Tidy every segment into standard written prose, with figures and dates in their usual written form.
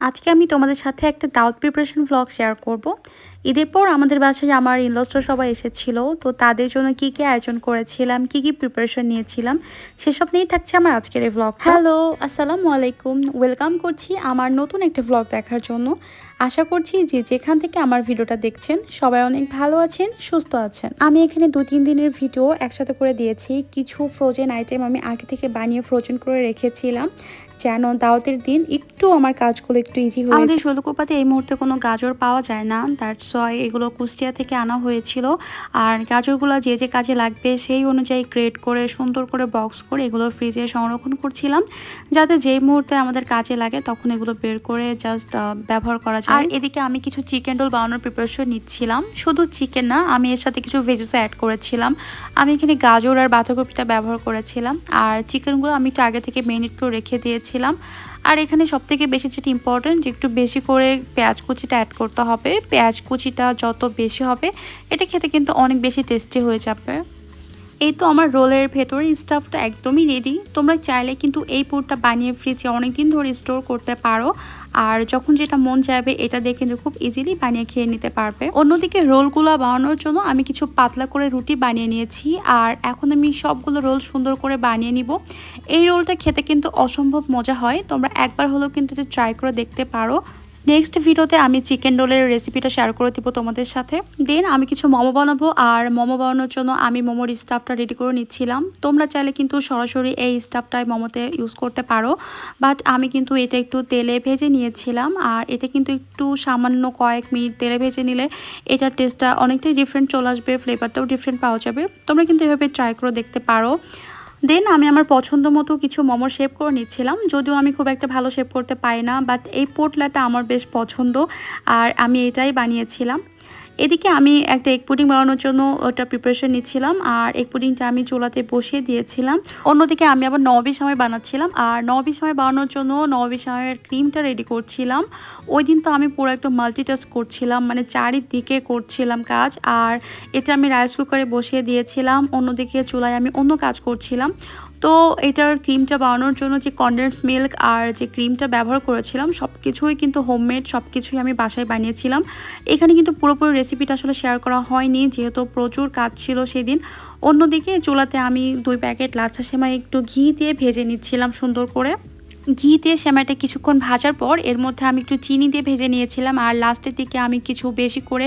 আজকে আমি তোমাদের সাথে একটা দাওয়াত প্রিপারেশন ভ্লগ শেয়ার করব। ঈদের পর আমাদের বাসায় আমার ইনলসরা সবাই এসেছিল, তো তাদের জন্য কি কি আয়োজন করেছিলাম, কি কি প্রিপারেশন নিয়েছিলাম, সেসব নিয়েই থাকছে আমার আজকের এই ভ্লগ। হ্যালো, আসসালামু আলাইকুম, ওয়েলকাম করছি আমার নতুন একটা ভ্লগ দেখার জন্য। আশা করছি যে যেখান থেকে আমার ভিডিওটা দেখছেন সবাই অনেক ভালো আছেন, সুস্থ আছেন। আমি এখানে 2-3 দিনের ভিডিও একসাথে করে দিয়েছি। কিছু ফ্রোজেন আইটেম আমি আগে থেকে বানিয়ে ফ্রোজেন করে রেখেছিলাম যেন দাওয়াতের দিন একটু আমার কাজগুলো একটু ইজি হয়ে যায়। আমাদের শৈলকুপাতে এই মুহূর্তে কোনো গাজর পাওয়া যায় না, দ্যাটস ওয়াই এগুলো কুষ্টিয়া থেকে আনা হয়েছিল। আর গাজরগুলো যে যে কাজে লাগবে সেই অনুযায়ী গ্রেড করে সুন্দর করে বক্স করে এগুলো ফ্রিজে সংরক্ষণ করছিলাম, যাতে যেই মুহূর্তে আমাদের কাজে লাগে তখন এগুলো বের করে জাস্ট ব্যবহার করা যায়। আর এদিকে আমি কিছু চিকেন রোল বানানোর প্রিপারেশন নিচ্ছিলাম। শুধু চিকেন না, আমি এর সাথে কিছু ভেজেসও অ্যাড করেছিলাম। আমি এখানে গাজর আর বাঁধাকপিটা ব্যবহার করেছিলাম। আর চিকেনগুলো আমি একটু আগে থেকে মেরিনেট করে রেখে দিয়েছিলাম। আর এখানে সবথেকে বেশি যেটা ইম্পর্টেন্ট, যে একটু বেশি করে পেঁয়াজ কুচিটা অ্যাড করতে হবে। পেঁয়াজ কুচিটা যত বেশি হবে এটা খেতে কিন্তু অনেক বেশি টেস্টি হয়ে যাবে। এই তো আমার রোলের ভেতরের স্টাফটা একদমই রেডি। তোমরা চাইলে কিন্তু এই পুরটা বানিয়ে ফ্রিজে অনেকদিন ধরে স্টোর করতে পারো। আর যখন যেটা মন চাইবে এটা দিয়ে কিন্তু খুব ইজিলি বানিয়ে খেয়ে নিতে পারবে। অন্যদিকে রোলগুলো বানানোর জন্য আমি কিছু পাতলা করে রুটি বানিয়ে নিয়েছি। আর এখন আমি সবগুলো রোল সুন্দর করে বানিয়ে নিব। এই রোলটা খেতে কিন্তু অসম্ভব মজা হয়, তোমরা একবার হলেও কিন্তু এটা ট্রাই করে দেখতে পারো। নেক্সট ভিডিওতে আমি চিকেন রোলের রেসিপিটা শেয়ার করে দিব তোমাদের সাথে। দেন আমি কিছু মোমো বানাবো, আর মোমো বানানোর জন্য আমি মোমোর স্টাফটা রেডি করে নিচ্ছিলাম। তোমরা চাইলে কিন্তু সরাসরি এই স্টাফটাই মোমোতে ইউজ করতে পারো, বাট আমি কিন্তু এটা একটু তেলে ভেজে নিয়েছিলাম। আর এটা কিন্তু একটু সামান্য কয়েক মিনিট তেলে ভেজে নিলে এটার টেস্টটা অনেকটাই ডিফারেন্ট চলে আসবে, ফ্লেভারটাও ডিফারেন্ট পাওয়া যাবে। তোমরা কিন্তু এভাবে ট্রাই করে দেখতে পারো। দেন আমি আমার পছন্দ মতো কিছু মোমোর শেপ করে নিচ্ছিলাম, যদিও আমি খুব একটা ভালো শেপ করতে পারি না, বাট এই পোটলাটা আমার বেশ পছন্দ আর আমি এটাই বানিয়েছিলাম। এদিকে আমি একটা এগ পুডিং বানানোর জন্য ওটা প্রিপারেশন নিচ্ছিলাম, আর এগ পুডিংটা আমি চুলাতে বসিয়ে দিয়েছিলাম। অন্যদিকে আমি আবার নববী সময় বানাচ্ছিলাম, আর নববী সময় বানানোর জন্য নববী সময়ের ক্রিমটা রেডি করছিলাম। ওই দিন তো আমি পুরো একটা মাল্টিটাস্ক করছিলাম, মানে চারিদিকে করছিলাম কাজ। আর এটা আমি রাইস কুকারে বসিয়ে দিয়েছিলাম, অন্যদিকে চুলায় আমি অন্য কাজ করছিলাম। তো এটার ক্রিমটা বানানোর জন্য যে কনডেন্স মিল্ক আর যে ক্রিমটা ব্যবহার করেছিলাম সব কিছুই কিন্তু হোমমেড, সব কিছুই আমি বাসায় বানিয়েছিলাম। এখানে কিন্তু পুরোপুরি রেসিপিটা আসলে শেয়ার করা হয়নি, যেহেতু প্রচুর কাজ ছিল সেদিন। অন্যদিকে চুলাতে আমি 2 প্যাকেট লাচ্ছা সেমাই একটু ঘি দিয়ে ভেজে নিচ্ছিলাম সুন্দর করে। ঘি দিয়ে সেমাইটা কিছুক্ষণ ভাজার পর এর মধ্যে আমি একটু চিনি দিয়ে ভেজে নিয়েছিলাম, আর লাস্টের দিকে আমি কিছু বেশি করে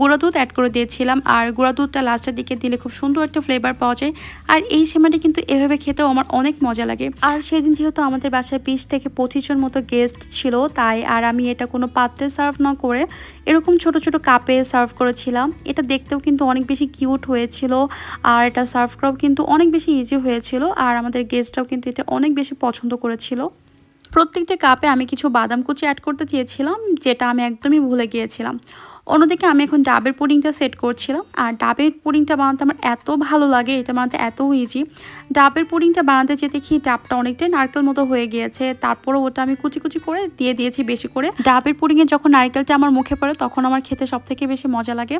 গুঁড়া দুধ অ্যাড করে দিয়েছিলাম। আর গুঁড়া দুধটা লাস্টের দিকে দিলে খুব সুন্দর একটা ফ্লেভার পাওয়া যায়। আর এই সেমাইটা কিন্তু এভাবে খেতেও আমার অনেক মজা লাগে। আর সেদিন যেহেতু আমাদের বাসায় 20 থেকে 25 জন মতো গেস্ট ছিল, তাই আর আমি এটা কোনো পাত্রে সার্ভ না করে এরকম ছোট ছোট কাপে সার্ভ করেছিলাম। এটা দেখতেও কিন্তু অনেক বেশি কিউট হয়েছিল, আর এটা সার্ভ করাও কিন্তু অনেক বেশি ইজি হয়েছিল। আর আমাদের গেস্টরাও কিন্তু এটা অনেক বেশি পছন্দ করেছিল। প্রত্যেকটা কাপে আমি কিছু বাদাম কুচি অ্যাড করতে চেয়েছিলাম, যেটা আমি একদমই ভুলে গিয়েছিলাম। অন্যদিকে আমি এখন ডাবের পুডিংটা সেট করছিলাম। আর ডাবের পুডিংটা বানাতে আমার এত ভালো লাগে, এটা বানাতে এত ইজি। ডাবের পুডিংটা বানাতে যেতে দেখি ডাবটা অনেকটাই নারকেল মতো হয়ে গিয়েছে, তারপরও ওটা আমি কুচি কুচি করে দিয়ে দিয়েছি বেশি করে। ডাবের পুডিংয়ে যখন নারকেলটা আমার মুখে পড়ে তখন আমার খেতে সব থেকে বেশি মজা লাগে।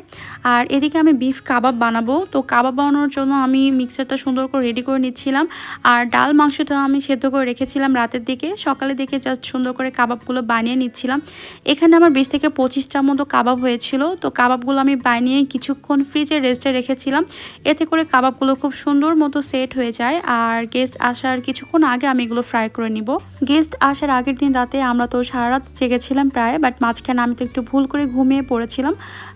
আর এদিকে আমি বিফ কাবাব বানাবো, তো কাবাব বানানোর জন্য আমি মিক্সারটা সুন্দর করে রেডি করে নিচ্ছিলাম। আর ডাল মাংসটা আমি সেদ্ধ করে রেখেছিলাম রাতের দিকে, সকালে দিকে জাস্ট সুন্দর করে কাবাবগুলো বানিয়ে নিচ্ছিলাম। এখানে আমার 20 থেকে 25টার মতো কাবাব হয়েছিল। তো কাবাবগুলো আমি বানিয়ে কিছুক্ষণ ফ্রিজে রেস্টে রেখেছিলাম, এতে করে কাবাবগুলো খুব সুন্দর মতো সেট হয়ে যায়। আর গেস্ট আসার কিছুক্ষণ আগে আমি এগুলো ফ্রাই করে নিব। গেস্ট আসার আগের দিন রাতে আমরা তো সারা রাত জেগেছিলাম প্রায়, বাট মাঝখানে আমি তো একটু ভুল করে ঘুমিয়ে পড়েছিলাম।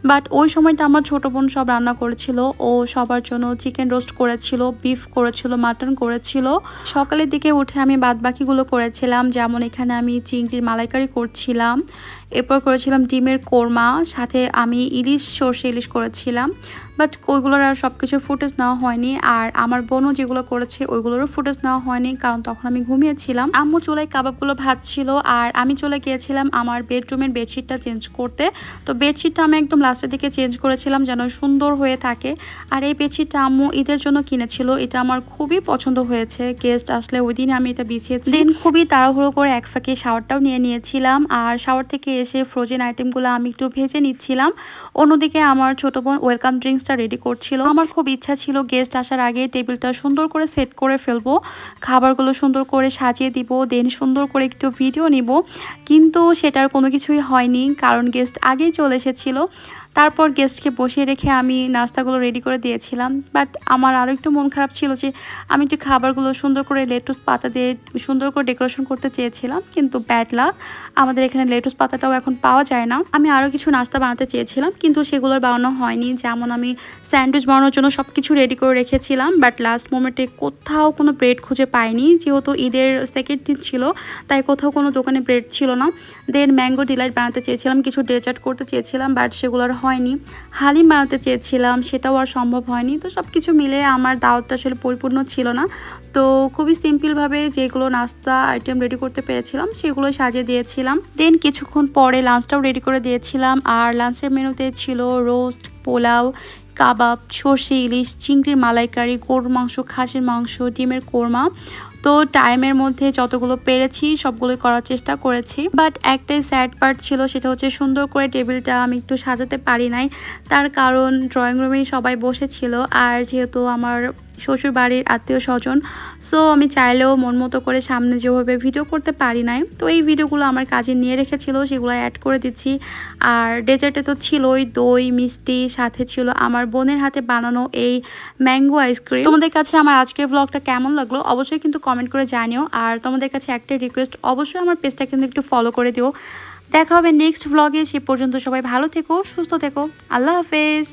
বাট ওই সময়টা আমার ছোটো বোন সব রান্না করেছিল, ও সবার জন্য চিকেন রোস্ট করেছিল, বিফ করেছিল, মাটন করেছিল। সকালের দিকে উঠে আমি বাদ বাকিগুলো করেছিলাম, যেমন এখানে আমি চিংড়ির মালাইকারি করছিলাম, এরপর করেছিলাম ডিমের কোরমা, সাথে আমি ইলিশ সর্ষে ইলিশ করেছিলাম। বাট ওইগুলোর আর সব কিছুর ফুটেজ নেওয়া হয়নি। আর আমার বোনও যেগুলো করেছে ওইগুলোরও ফুটেজ নেওয়া হয়নি, কারণ তখন আমি ঘুমিয়েছিলাম। আম্মু চুলায় কাবাবগুলো ভাজছিল, আর আমি চলে গিয়েছিলাম আমার বেডরুমের বেডশিটটা চেঞ্জ করতে। তো বেডশিটটা আমি একদম লাস্টের দিকে চেঞ্জ করেছিলাম যেন সুন্দর হয়ে থাকে। আর এই বেডশিটটা আম্মু ঈদের জন্য কিনেছিল, এটা আমার খুবই পছন্দ হয়েছে। গেস্ট আসলে ওই দিন আমি এটা বিছিয়েছি। দিন খুবই তাড়াহুড়ো করে এক ফাঁকে শাওয়ারটাও নিয়ে নিয়েছিলাম, আর শাওয়ার থেকে এসে ফ্রোজেন আইটেমগুলো আমি একটু ভেজে নিচ্ছিলাম। অন্যদিকে আমার ছোটো বোন ওয়েলকাম ড্রিঙ্কস লাঞ্চটা রেডি করছিল। আমার খুব ইচ্ছা ছিল গেস্ট আসার আগে টেবিলটা সুন্দর করে সেট করে ফেলবো, খাবারগুলো সুন্দর করে সাজিয়ে দিব, দেন সুন্দর করে একটু ভিডিও নিব, কিন্তু সেটার কোনো কিছুই হয়নি কারণ গেস্ট আগেই চলে এসেছিলো। তারপর গেস্টকে বসিয়ে রেখে আমি নাস্তাগুলো রেডি করে দিয়েছিলাম। বাট আমার আরও একটু মন খারাপ ছিল যে আমি একটু খাবারগুলো সুন্দর করে লেটুস পাতা দিয়ে সুন্দর করে ডেকোরেশন করতে চেয়েছিলাম, কিন্তু ব্যাড লাক, আমাদের এখানে লেটুস পাতাটাও এখন পাওয়া যায় না। আমি আরও কিছু নাস্তা বানাতে চেয়েছিলাম কিন্তু সেগুলোর বানানো হয়নি। যেমন আমি স্যান্ডউইচ বানানোর জন্য সব কিছু রেডি করে রেখেছিলাম, বাট লাস্ট মোমেন্টে কোথাও কোনো ব্রেড খুঁজে পাইনি। যেহেতু ঈদের সেকেন্ড দিন ছিল তাই কোথাও কোনো দোকানে ব্রেড ছিল না। দেন ম্যাঙ্গো ডিলাইট বানাতে চেয়েছিলাম, কিছু ডেজার্ট করতে চেয়েছিলাম, বাট সেগুলো আর হয়নি। হালিম বানাতে চেয়েছিলাম, সেটাও আর সম্ভব হয়নি। তো সব কিছু মিলে আমার দাওয়াতটা আসলে পরিপূর্ণ ছিল না। তো খুবই সিম্পলভাবে যেগুলো নাস্তা আইটেম রেডি করতে পেরেছিলাম সেগুলো সাজিয়ে দিয়েছিলাম। দেন কিছুক্ষণ পরে লাঞ্চটাও রেডি করে দিয়েছিলাম। আর লাঞ্চের মেনুতে ছিল রোস্ট, পোলাও, কাবাব, সর্ষে ইলিশ, চিংড়ির মালাইকারি, গরুর মাংস, খাসির মাংস, ডিমের কোরমা। তো টাইমের মধ্যে যতগুলো পেরেছি সবগুলোই করার চেষ্টা করেছি, বাট একটাই স্যাড পার্ট ছিল, সেটা হচ্ছে সুন্দর করে টেবিলটা আমি একটু সাজাতে পারি নাই। তার কারণ ড্রয়িং রুমেই সবাই বসেছিল, আর যেহেতু আমার শ্বশুর বাড়ির আত্মীয় স্বজন, সো আমি চাইলেও মন মতো করে সামনে যেভাবে ভিডিও করতে পারি নাই। তো এই ভিডিওগুলো আমার কাজে নিয়ে রেখেছিল, সেগুলো অ্যাড করে দিচ্ছি। আর ডেজার্টে তো ছিলই দই মিষ্টি, সাথে ছিল আমার বোনের হাতে বানানো এই ম্যাঙ্গো আইসক্রিম। তোমাদের কাছে আমার আজকের ব্লগটা কেমন লাগলো অবশ্যই কিন্তু কমেন্ট করে জানিও। আর তোমাদের কাছে একটা রিকোয়েস্ট, অবশ্যই আমার পেজটা কিন্তু একটু ফলো করে দিও। দেখা হবে নেক্সট ব্লগে, সে পর্যন্ত সবাই ভালো থেকো, সুস্থ থেকো, আল্লাহ হাফেজ।